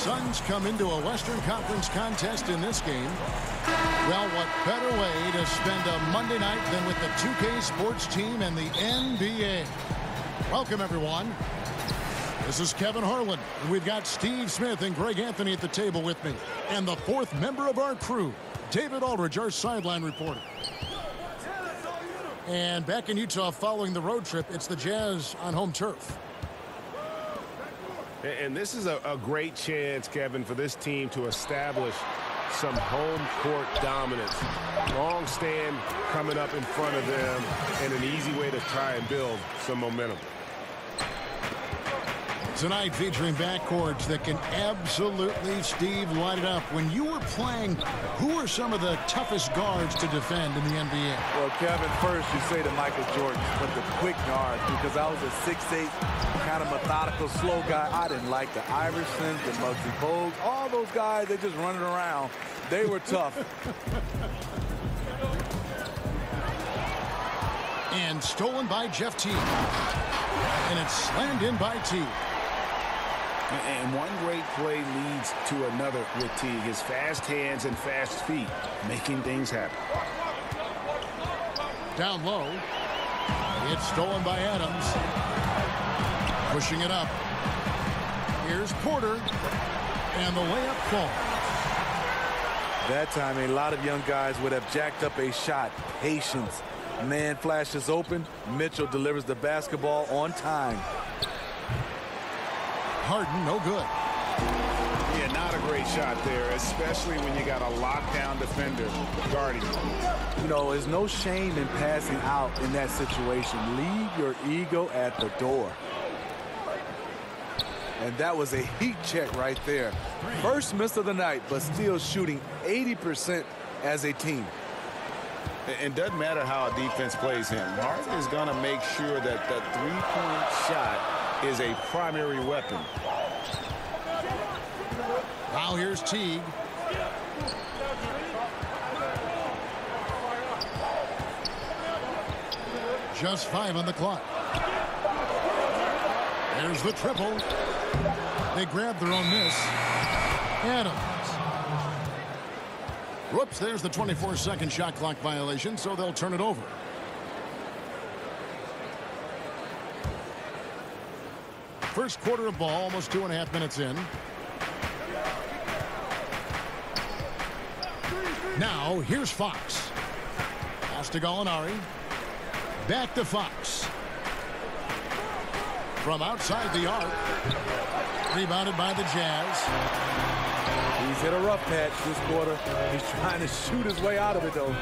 Suns come into a Western Conference contest in this game. Well, what better way to spend a Monday night than with the 2K Sports team and the NBA. Welcome, everyone. This is Kevin Harlan. We've got Steve Smith and Greg Anthony at the table with me. And the fourth member of our crew, David Aldridge, our sideline reporter. And back in Utah following the road trip, it's the Jazz on home turf. And this is a great chance, Kevin, for this team to establish some home court dominance. Long stand coming up in front of them, and an easy way to try and build some momentum. Tonight featuring backcourts that can absolutely, Steve, light it up. When you were playing, who are some of the toughest guards to defend in the NBA? Well, Kevin, first you say to Michael Jordan, but the quick guards, because I was a 6'8", kind of methodical, slow guy. I didn't like the Iversons, the Muggsy Bogues, all those guys, they're just running around. They were tough. And stolen by Jeff Teague. And it's slammed in by Teague. And one great play leads to another with Teague. His fast hands and fast feet, making things happen. Down low. It's stolen by Adams. Pushing it up. Here's Porter. And the layup falls. That time, a lot of young guys would have jacked up a shot. Patience. Man flashes open. Mitchell delivers the basketball on time. Harden, no good. Yeah, not a great shot there, especially when you got a lockdown defender guarding you. You know, there's no shame in passing out in that situation. Leave your ego at the door. And that was a heat check right there. First miss of the night, but still shooting 80% as a team. It doesn't matter how a defense plays him. Harden is going to make sure that the three-point shot is a primary weapon. Now here's Teague. Just 5 on the clock. There's the triple. They grab their own miss. Adams. Whoops, there's the 24-second shot clock violation, so they'll turn it over. First quarter of ball, almost 2.5 minutes in. Now, here's Fox. Pass to Gallinari. Back to Fox. From outside the arc. Rebounded by the Jazz. He's hit a rough patch this quarter. He's trying to shoot his way out of it, though.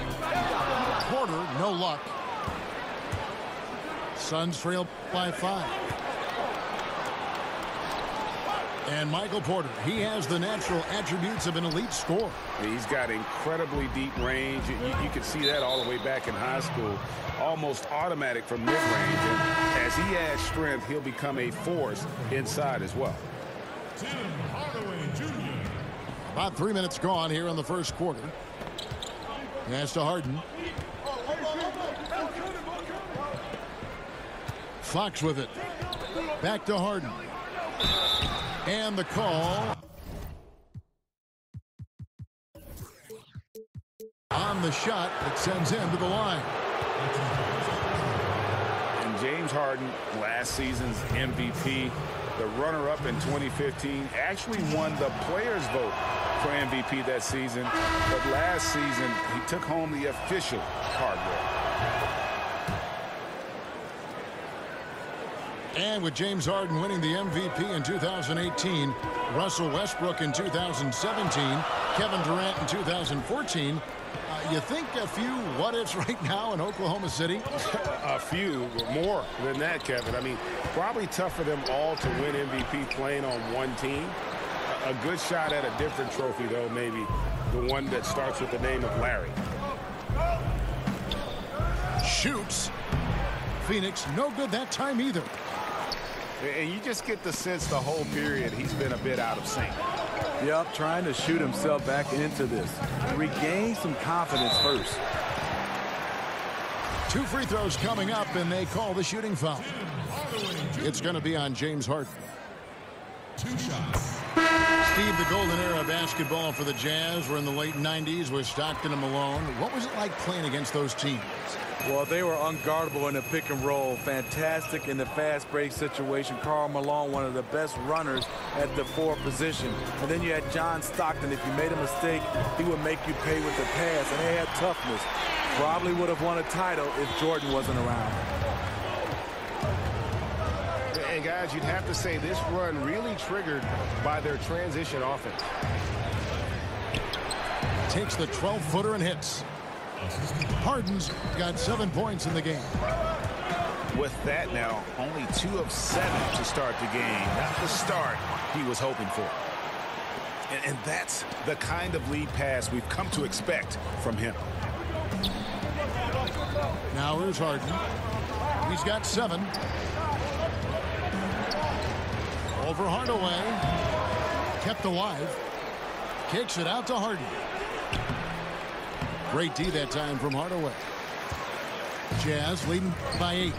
Porter, no luck. Suns trail by 5. And Michael Porter, he has the natural attributes of an elite scorer. He's got incredibly deep range. You can see that all the way back in high school. Almost automatic from mid-range. And as he adds strength, he'll become a force inside as well. About 3 minutes gone here in the first quarter. Pass to Harden. Fox with it. Back to Harden. And the call on the shot that sends him to the line. And James Harden, last season's MVP, the runner-up in 2015, actually won the players' vote for MVP that season. But last season, he took home the official hardware. And with James Harden winning the MVP in 2018, Russell Westbrook in 2017, Kevin Durant in 2014, you think a few what-ifs right now in Oklahoma City? A few, more than that, Kevin. I mean, probably tough for them all to win MVP playing on one team. A good shot at a different trophy, though, maybe the one that starts with the name of Larry. Shoots. Phoenix, no good that time either. And you just get the sense the whole period he's been a bit out of sync. Yep, trying to shoot himself back into this. Regain some confidence first. 2 free throws coming up, and they call the shooting foul. It's going to be on James Harden. 2 shots. Steve, the golden era of basketball for the Jazz were in the late 90s with Stockton and Malone. What was it like playing against those teams? Well, they were unguardable in the pick and roll. Fantastic in the fast break situation. Karl Malone, one of the best runners at the 4 position. And then you had John Stockton. If you made a mistake, he would make you pay with the pass. And they had toughness. Probably would have won a title if Jordan wasn't around. And guys, you'd have to say this run really triggered by their transition offense. Takes the 12-footer and hits. Harden's got 7 points in the game. With that now, only 2 of 7 to start the game. Not the start he was hoping for. And that's the kind of lead pass we've come to expect from him. Now here's Harden. He's got 7. Over Hardaway. Kept alive. Kicks it out to Harden. Great D that time from Hardaway. Jazz leading by 8.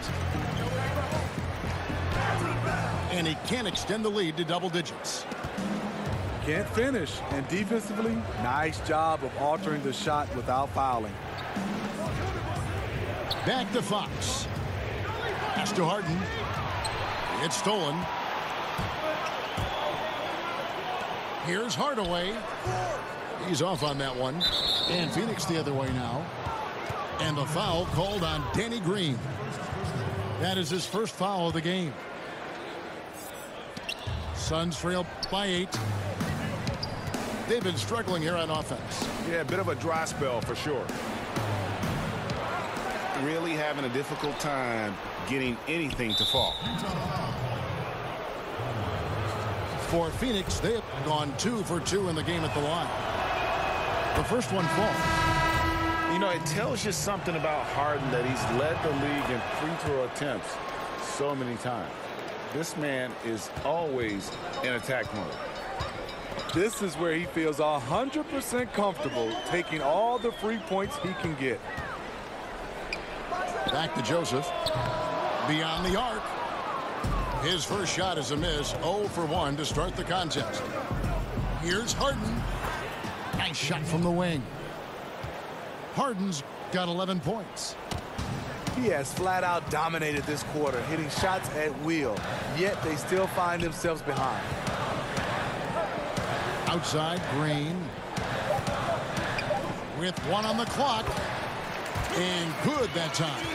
And he can't extend the lead to double digits. Can't finish. And defensively, nice job of altering the shot without fouling. Back to Fox. Pass to Harden. It's stolen. Here's Hardaway. He's off on that one. And Phoenix the other way now. And the foul called on Danny Green. That is his first foul of the game. Suns trail by 8. They've been struggling here on offense. Yeah, a bit of a dry spell for sure. Really having a difficult time getting anything to fall. For Phoenix, they have gone 2 for 2 in the game at the line. The first one falls. You know, it tells you something about Harden that he's led the league in free throw attempts so many times. This man is always in attack mode. This is where he feels 100% comfortable taking all the free points he can get. Back to Joseph. Beyond the arc. His first shot is a miss. 0 for 1 to start the contest. Here's Harden. Nice shot from the wing. Harden's got 11 points. He has flat out dominated this quarter, hitting shots at will, yet they still find themselves behind. Outside, Green. With 1 on the clock. And good that time.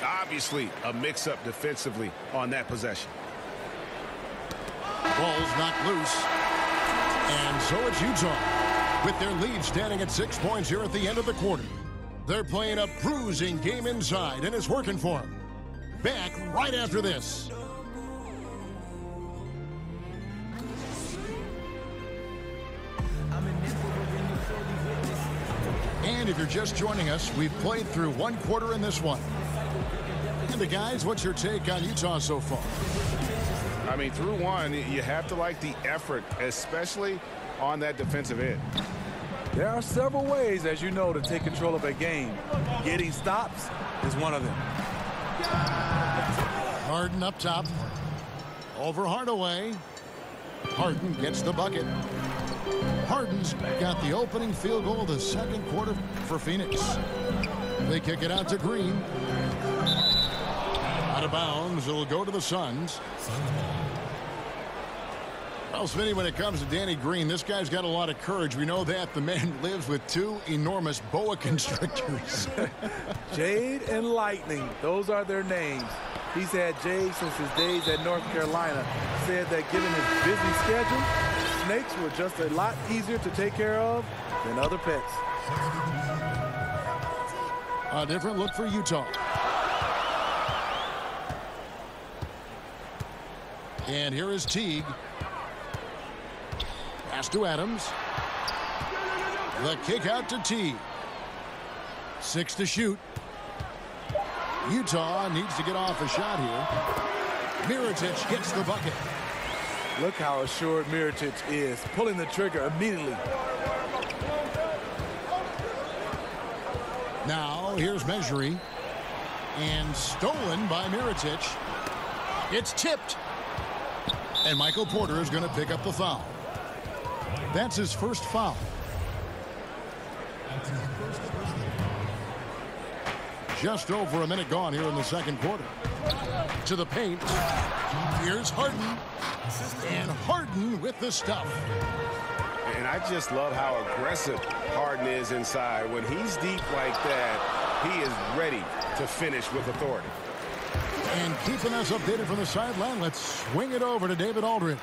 Obviously, a mix-up defensively on that possession. Ball's knocked loose. And so it's Utah, with their lead standing at 6 points here at the end of the quarter. They're playing a bruising game inside, and it's working for them. Back right after this. And if you're just joining us, we've played through 1 quarter in this one. And the guys, what's your take on Utah so far? I mean, through 1, you have to like the effort, especially on that defensive end. There are several ways, as you know, to take control of a game. Getting stops is one of them. Harden up top. Over Hardaway. Harden gets the bucket. Harden's got the opening field goal of the second quarter for Phoenix. They kick it out to Green. Out of bounds. It'll go to the Suns. Well, Smitty, when it comes to Danny Green, this guy's got a lot of courage. We know that. The man lives with 2 enormous boa constrictors. Jade and Lightning, those are their names. He's had Jade since his days at North Carolina. Said that given his busy schedule, snakes were just a lot easier to take care of than other pets. A different look for Utah. And here is Teague. Pass to Adams. The kick out to Teague. 6 to shoot. Utah needs to get off a shot here. Mirotic gets the bucket. Look how assured Mirotic is, pulling the trigger immediately. Now here's Mejri. And stolen by Mirotic. It's tipped. And Michael Porter is going to pick up the foul. That's his first foul. Just over a minute gone here in the second quarter. To the paint. Here's Harden. And Harden with the stuff. And I just love how aggressive Harden is inside. When he's deep like that, he is ready to finish with authority. And keeping us updated from the sideline, let's swing it over to David Aldridge.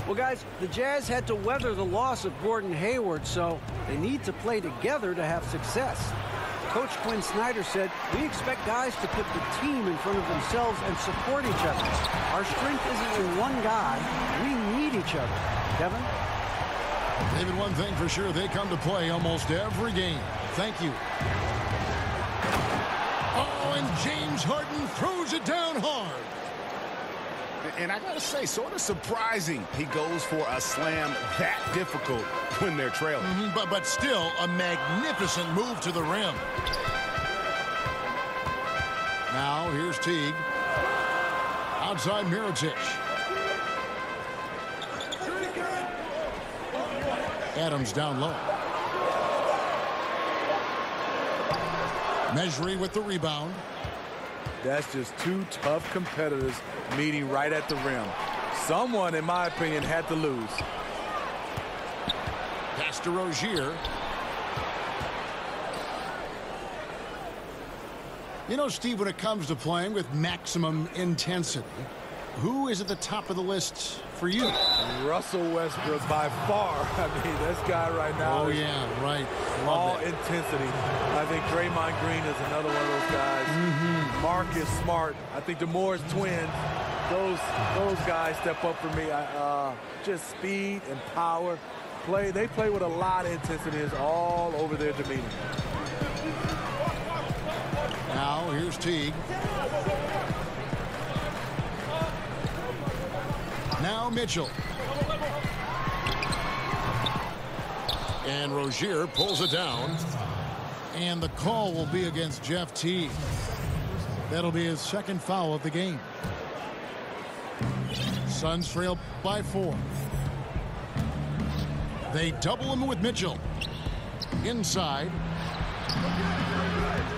Well, guys, the Jazz had to weather the loss of Gordon Hayward, so they need to play together to have success. Coach Quinn Snyder said, we expect guys to put the team in front of themselves and support each other. Our strength isn't in one guy. We need each other. Kevin? David, one thing for sure, they come to play almost every game. Thank you. Oh, and James Harden throws it down hard. And I got to say, sort of surprising he goes for a slam that difficult when they're trailing. But still a magnificent move to the rim. Now here's Teague. Outside Mirotic. Adams down low. Mejri with the rebound. That's just two tough competitors meeting right at the rim. Someone, in my opinion, had to lose. Pass to Rozier. You know, Steve, when it comes to playing with maximum intensity, who is at the top of the list for you? Russell Westbrook by far. I mean, this guy right now. Oh, yeah, right. All intensity. I think Draymond Green is another one of those guys. Marcus Smart. I think the Morris twins, those guys step up for me. Just speed and power. They play with a lot of intensity. It's all over their demeanor. Now here's Teague. Now Mitchell. And Rozier pulls it down. And the call will be against Jeff Teague. That'll be his second foul of the game. Suns trail by 4. They double him with Mitchell. Inside.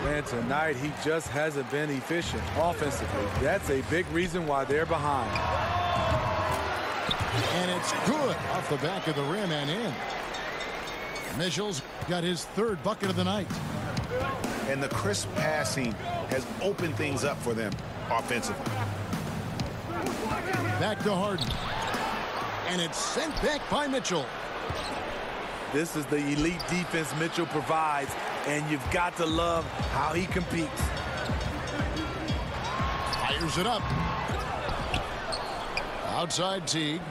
Man, tonight he just hasn't been efficient offensively. That's a big reason why they're behind. And it's good off the back of the rim and in. Mitchell's got his third bucket of the night. And the crisp passing has opened things up for them offensively. Back to Harden. And it's sent back by Mitchell. This is the elite defense Mitchell provides, and you've got to love how he competes. Fires it up. Outside Teague.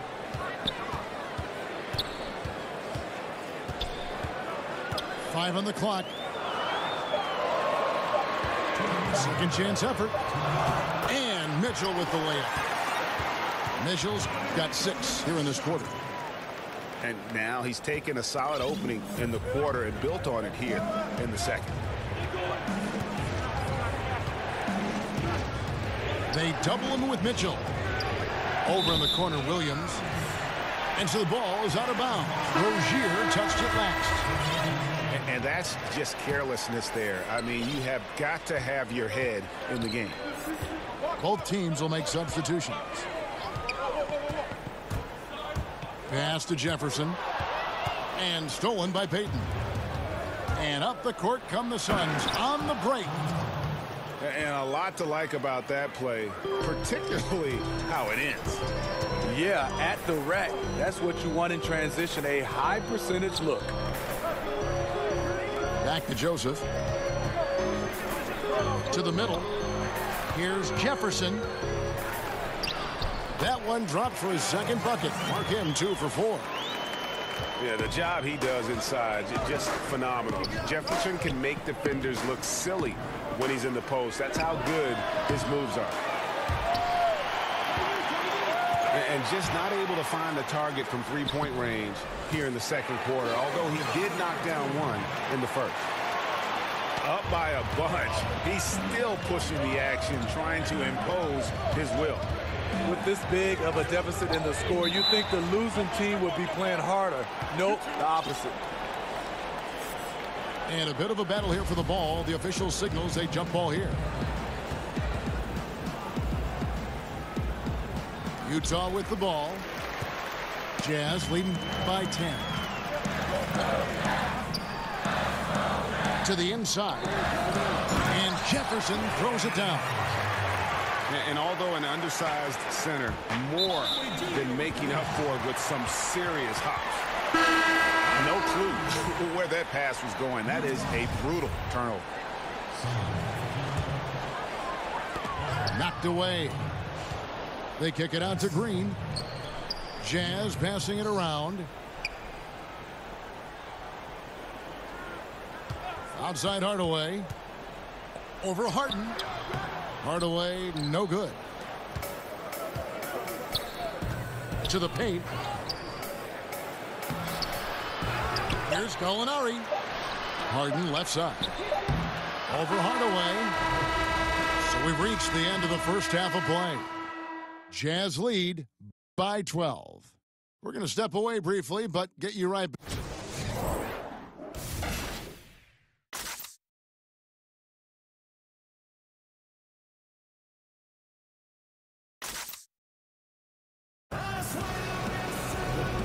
Five on the clock. Second chance effort. And Mitchell with the layup. Mitchell's got 6 here in this quarter. And now he's taken a solid opening in the quarter and built on it here in the second. They double him with Mitchell. Over in the corner, Williams. And so the ball is out of bounds. Rozier touched it last. And that's just carelessness there. I mean, you have got to have your head in the game. Both teams will make substitutions. Pass to Jefferson. And stolen by Payton. And up the court come the Suns on the break. And a lot to like about that play, particularly how it ends. Yeah, at the rack. That's what you want in transition, a high percentage look. Back to Joseph. To the middle. Here's Jefferson. That one dropped for his second bucket. Mark him 2 for 4. Yeah, the job he does inside, just phenomenal. Jefferson can make defenders look silly when he's in the post. That's how good his moves are. And just not able to find the target from three-point range here in the second quarter, although he did knock down one in the first. Up by a bunch. He's still pushing the action, trying to impose his will. with this big of a deficit in the score. You think the losing team would be playing harder. Nope, the opposite. And a bit of a battle here for the ball. The official signals a jump ball here. Utah with the ball. Jazz leading by 10. To the inside. And Jefferson throws it down. And although an undersized center, more than making up for it with some serious hops. No clue where that pass was going. That is a brutal turnover. Knocked away. They kick it out to Green. Jazz passing it around. Outside Hardaway. Over Harden. Hardaway, no good. To the paint. Here's Gallinari. Harden left side. Over Hardaway. So we've reached the end of the first half of play. Jazz lead by 12. We're going to step away briefly, but get you right back.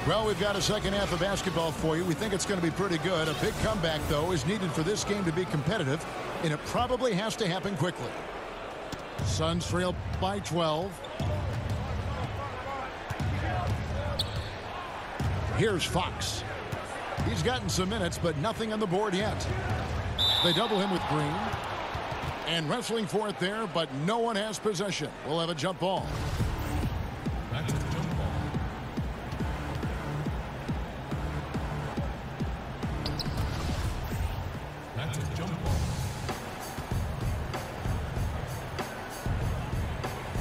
Well, we've got a second half of basketball for you. We think it's going to be pretty good. A big comeback, though, is needed for this game to be competitive, and it probably has to happen quickly. Suns trail by 12. Here's Fox. He's gotten some minutes, but nothing on the board yet. They double him with Green. And wrestling for it there, but no one has possession. We'll have a jump ball. That's a jump ball. That's a jump ball.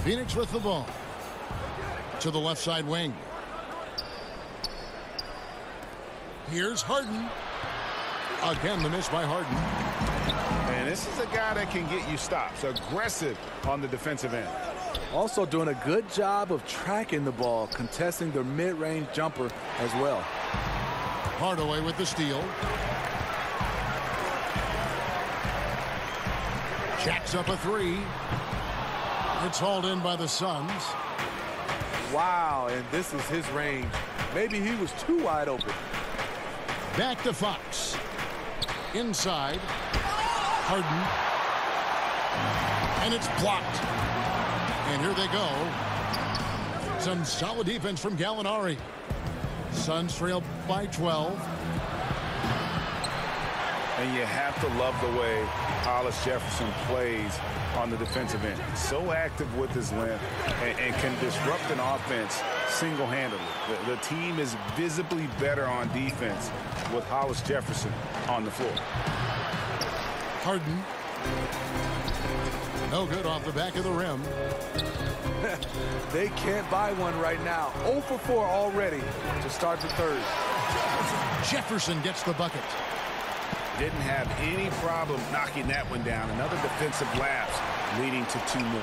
Phoenix with the ball. To the left side wing. Here's Harden. Again, the miss by Harden. And this is a guy that can get you stops. Aggressive on the defensive end. Also doing a good job of tracking the ball, contesting their mid-range jumper as well. Hardaway with the steal. Jacks up a three. It's hauled in by the Suns. Wow, and this is his range. Maybe he was too wide open. Back to Fox. Inside. Harden. And it's blocked. And here they go. Some solid defense from Gallinari. Suns trail by 12. And you have to love the way Hollis Jefferson plays on the defensive end. So active with his length and can disrupt an offense single-handedly. The team is visibly better on defense with Hollis Jefferson on the floor. Harden. No good off the back of the rim. They can't buy one right now. 0 for 4 already to start the third. Jefferson gets the bucket. Didn't have any problem knocking that one down. Another defensive lapse leading to 2 more.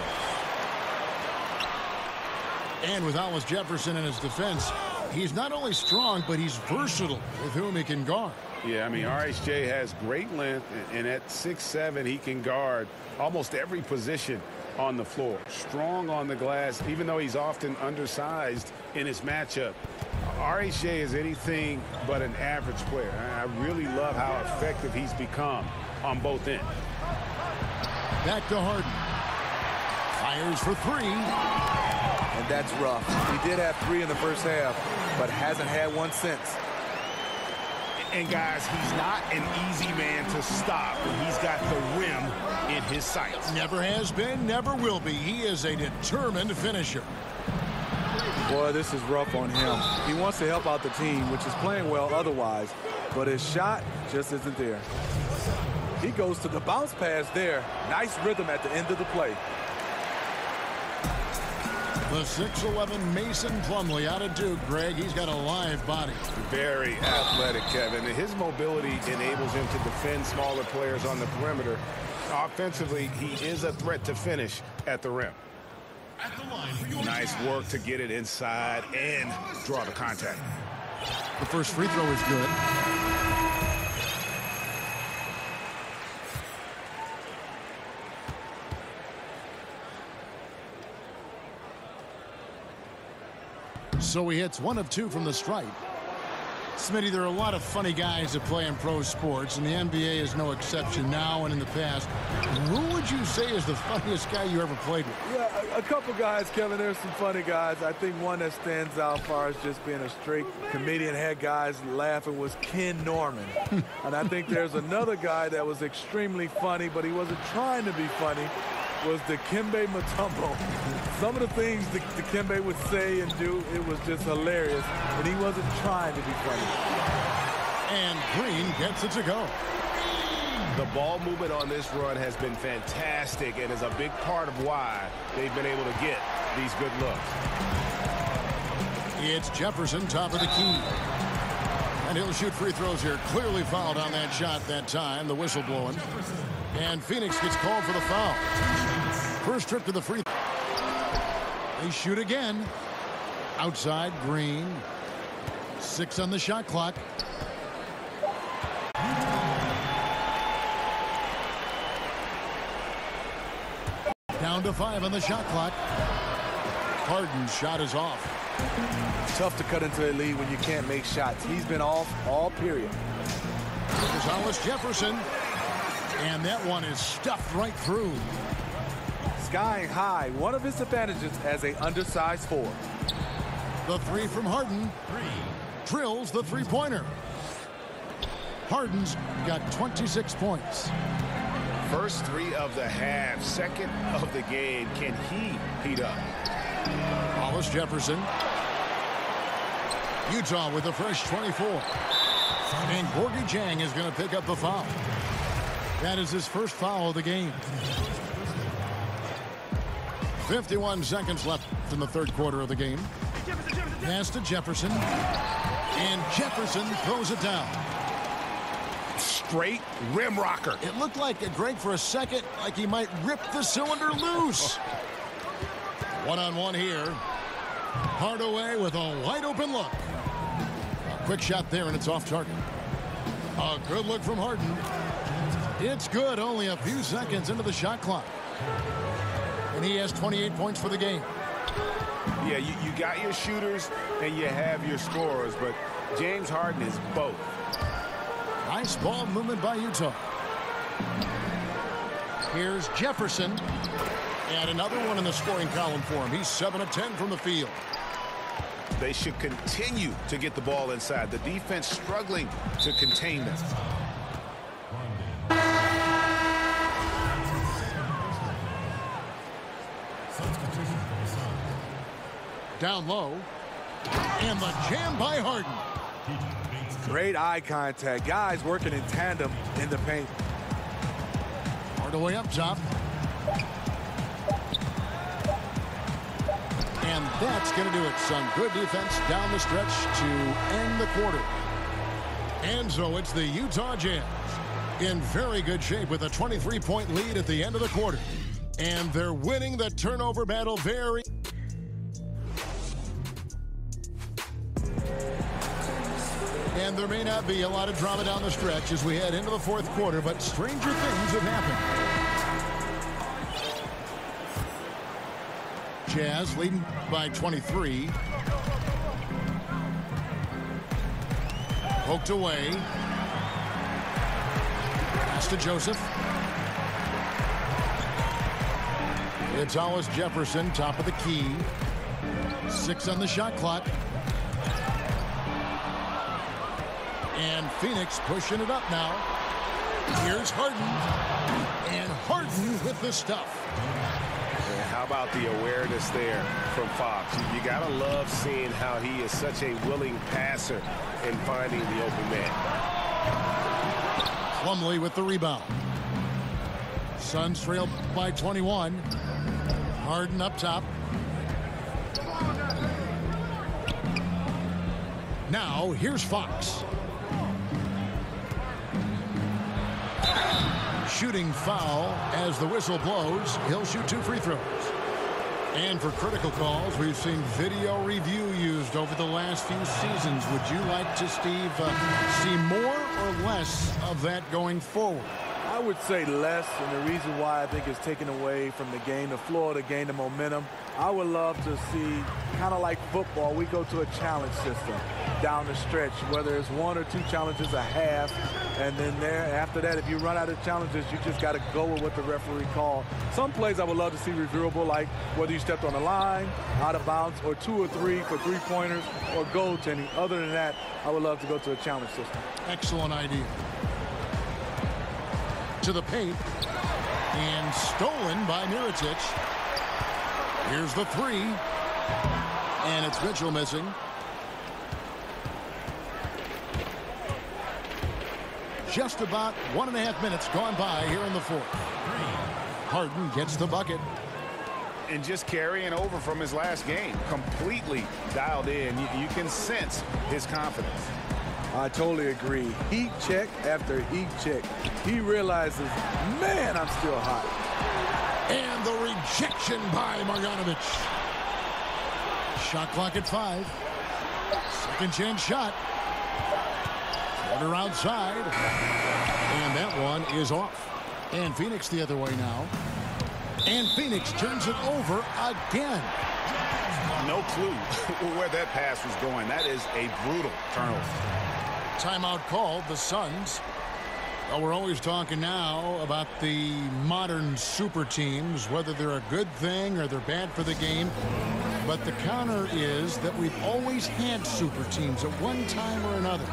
And with Hollis Jefferson in his defense, he's not only strong, but he's versatile with whom he can guard. Yeah, I mean, RHJ has great length, and at 6'7", he can guard almost every position on the floor. Strong on the glass, even though he's often undersized in his matchup. RHJ is anything but an average player. I really love how effective he's become on both ends. Back to Harden. Fires for 3. And that's rough. He did have 3 in the first half, but hasn't had one since. And guys, he's not an easy man to stop when he's got the rim in his sights. Never has been, never will be. He is a determined finisher. Boy, this is rough on him. He wants to help out the team, which is playing well otherwise, but his shot just isn't there. He goes to the bounce pass there. Nice rhythm at the end of the play. The 6'11" Mason Plumlee out of Duke, Greg. He's got a live body. Very athletic, Kevin. His mobility enables him to defend smaller players on the perimeter. Offensively, he is a threat to finish at the rim. Nice work to get it inside and draw the contact. The first free throw is good. So he hits 1 of 2 from the stripe. Smitty, there are a lot of funny guys that play in pro sports, and the NBA is no exception now and in the past. Who would you say is the funniest guy you ever played with? Yeah, a couple guys, Kevin. There's some funny guys. I think one that stands out as far as just being a straight comedian, had guys laughing, was Ken Norman. And I think there's another guy that was extremely funny, but he wasn't trying to be funny, was Dikembe Mutombo. Some of the things Dikembe would say and do, it was just hilarious, and he wasn't trying to be funny. And Green gets it to go. The ball movement on this run has been fantastic and is a big part of why they've been able to get these good looks. It's Jefferson, top of the key. And he'll shoot free throws here. Clearly fouled on that shot that time. The whistle blowing. And Phoenix gets called for the foul. First trip to the free throw. They shoot again. Outside, Green. 6 on the shot clock. Down to 5 on the shot clock. Harden's shot is off. Tough to cut into a lead when you can't make shots. He's been off all period. Gonzalez Jefferson. And that one is stuffed right through. Skying high, one of his advantages as an undersized 4. The 3 from Harden. Drills the three-pointer. Harden's got 26 points. First 3 of the half, second of the game. Can he heat up? Wallace Jefferson. Utah with a fresh 24. And Gorgie Jang is going to pick up the foul. That is his first foul of the game. 51 seconds left in the third quarter of the game. Pass to Jefferson. And Jefferson throws it down. Straight rim rocker. It looked like, Greg, for a second, like he might rip the cylinder loose. One-on-one here. Hardaway with a wide-open look. A quick shot there, and it's off target. A good look from Harden. It's good, only a few seconds into the shot clock. And he has 28 points for the game. Yeah, you got your shooters and you have your scorers, but James Harden is both. Nice ball movement by Utah. Here's Jefferson. And another one in the scoring column for him. He's 7 of 10 from the field. They should continue to get the ball inside. The defense struggling to contain them. Down low. And the jam by Harden. Great eye contact. Guys working in tandem in the paint. Hardaway up top. And that's going to do it. Some good defense down the stretch to end the quarter. And so it's the Utah Jazz in very good shape with a 23-point lead at the end of the quarter. And they're winning the turnover battle very... And there may not be a lot of drama down the stretch as we head into the fourth quarter, but stranger things have happened. Jazz leading by 23. Poked away. Pass to Joseph. It's Wallace Jefferson, top of the key. 6 on the shot clock. And Phoenix pushing it up now. Here's Harden. And Harden with the stuff. Yeah, how about the awareness there from Fox? You gotta love seeing how he is such a willing passer in finding the open man. Plumlee with the rebound. Suns trail by 21. Harden up top. Now here's Fox. Shooting foul as the whistle blows. He'll shoot 2 free throws. And for critical calls, we've seen video review used over the last few seasons. Would you like to, Steve, see more or less of that going forward? I would say less, and the reason why I think it's taken away from the game, the flow of the game, the momentum. I would love to see, kind of like football, we go to a challenge system down the stretch, whether it's 1 or 2 challenges a half, and then after that, if you run out of challenges, you just got to go with what the referee called. Some plays I would love to see reviewable, like whether you stepped on the line, out of bounds, or 2 or 3 for 3-pointers or goaltending. Other than that, I would love to go to a challenge system. Excellent idea. To the paint, and stolen by Mirotic. Here's the 3, and it's Mitchell missing. Just about 1.5 minutes gone by here in the fourth. Harden gets the bucket. And just carrying over from his last game, completely dialed in. You can sense his confidence. I totally agree. Heat check after heat check. He realizes, man, I'm still hot. And the rejection by Marjanovic. Shot clock at 5. Second chance shot. Quarter outside. And that one is off. And Phoenix the other way now. And Phoenix turns it over again. No clue where that pass was going. That is a brutal turnover. Timeout called, the Suns. Well, we're always talking now about the modern super teams, whether they're a good thing or they're bad for the game. But the counter is that we've always had super teams at one time or another.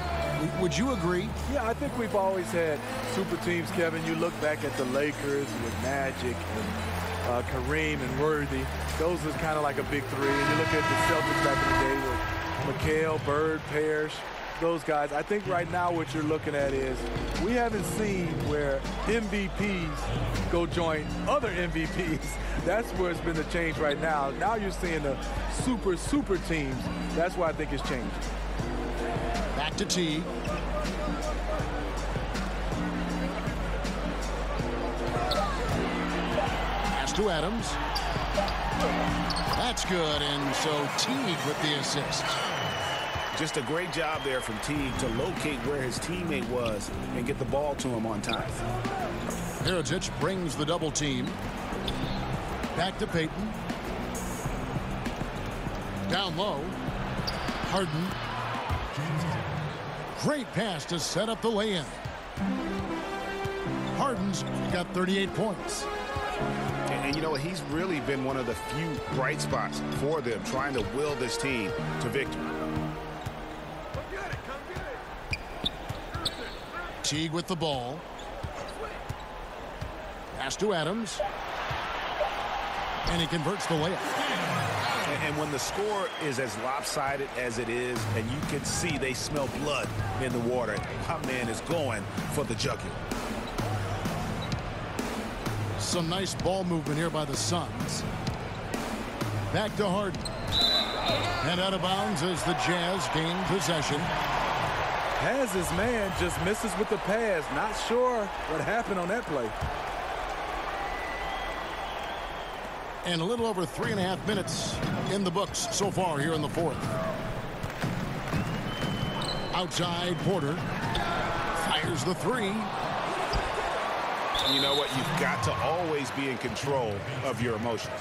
Would you agree? Yeah, I think we've always had super teams, Kevin. You look back at the Lakers with Magic and Kareem and Worthy. Those are kind of like a big three. And you look at the Celtics back in the day with McHale, Bird, Parrish. Those guys. I think right now what you're looking at is we haven't seen where MVPs go join other MVPs. That's where it's been the change right now. Now you're seeing the super teams. That's why I think it's changed. Back to T. Pass to Adams. That's good, and so Teague with the assist. Just a great job there from Teague to locate where his teammate was and get the ball to him on time. Mirotic brings the double team. Back to Payton. Down low. Harden. Great pass to set up the lay-in. Harden's got 38 points. And you know, he's really been one of the few bright spots for them, trying to will this team to victory. Teague with the ball. Pass to Adams. And he converts the layup. And when the score is as lopsided as it is, and you can see they smell blood in the water, my man is going for the jugular. Some nice ball movement here by the Suns. Back to Harden. And out of bounds as the Jazz gain possession. Has his man, just misses with the pass. Not sure what happened on that play. And a little over 3.5 minutes in the books so far here in the fourth. Outside, Porter fires the 3. You know what? You've got to always be in control of your emotions.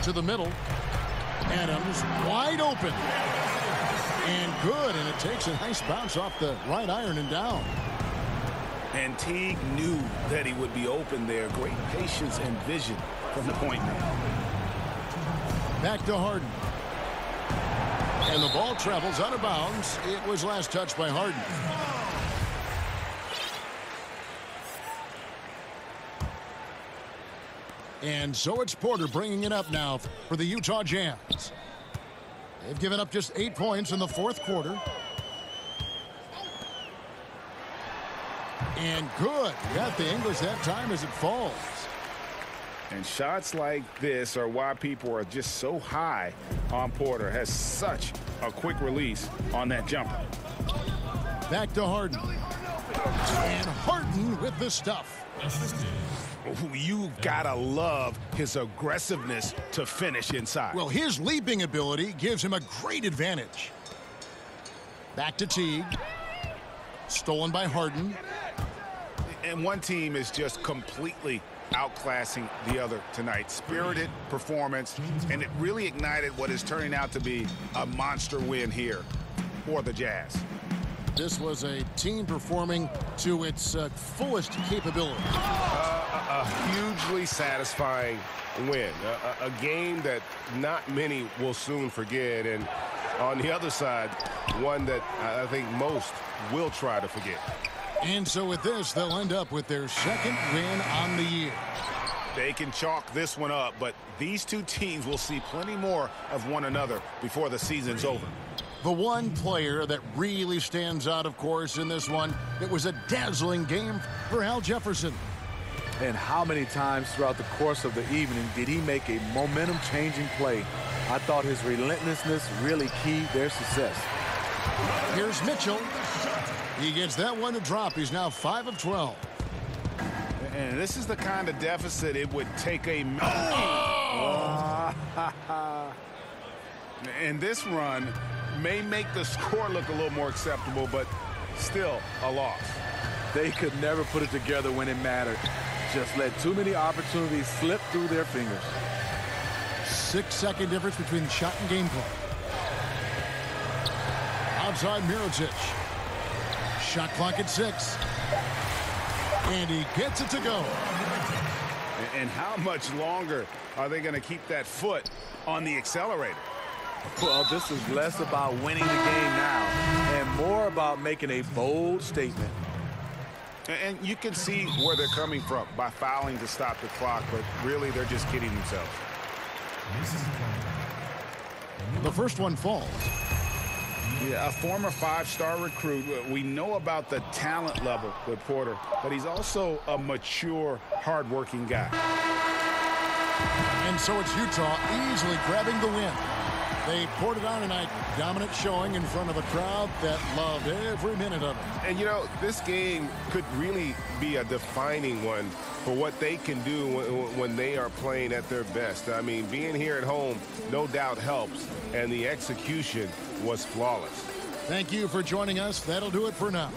To the middle. Adams wide open. And good, and it takes a nice bounce off the right iron and down. And Teague knew that he would be open there. Great patience and vision from the point man. Back to Harden. And the ball travels out of bounds. It was last touched by Harden. And so it's Porter bringing it up now for the Utah Jazz. They've given up just 8 points in the fourth quarter. And good. Got the English that time as it falls. And shots like this are why people are just so high on Porter. Has such a quick release on that jumper. Back to Harden. And Harden with the stuff. You've got to love his aggressiveness to finish inside. Well, his leaping ability gives him a great advantage. Back to Teague. Stolen by Harden. And one team is just completely outclassing the other tonight. Spirited performance, and it really ignited what is turning out to be a monster win here for the Jazz. This was a team performing to its fullest capability. A hugely satisfying win. A game that not many will soon forget. And on the other side, one that I think most will try to forget. And so with this, they'll end up with their second win on the year. They can chalk this one up, but these two teams will see plenty more of one another before the season's over. The one player that really stands out, of course, in this one, it was a dazzling game for Al Jefferson. And how many times throughout the course of the evening did he make a momentum-changing play? I thought his relentlessness really keyed their success. Here's Mitchell. He gets that one to drop. He's now 5 of 12. And this is the kind of deficit it would take a... And this run may make the score look a little more acceptable, but still a loss. They could never put it together when it mattered. Just let too many opportunities slip through their fingers. 6-second difference between shot and gameplay. Outside Mirotic. Shot clock at 6. And he gets it to go. And how much longer are they going to keep that foot on the accelerator? Well, this is less about winning the game now and more about making a bold statement. And you can see where they're coming from by fouling to stop the clock, but really they're just kidding themselves. The first one falls. Yeah, a former 5-star recruit. We know about the talent level with Porter, but he's also a mature, hard-working guy. And so it's Utah easily grabbing the win. They poured it on tonight. Dominant showing in front of a crowd that loved every minute of it. And, you know, this game could really be a defining one for what they can do when they are playing at their best. I mean, being here at home no doubt helps, and the execution was flawless. Thank you for joining us. That'll do it for now.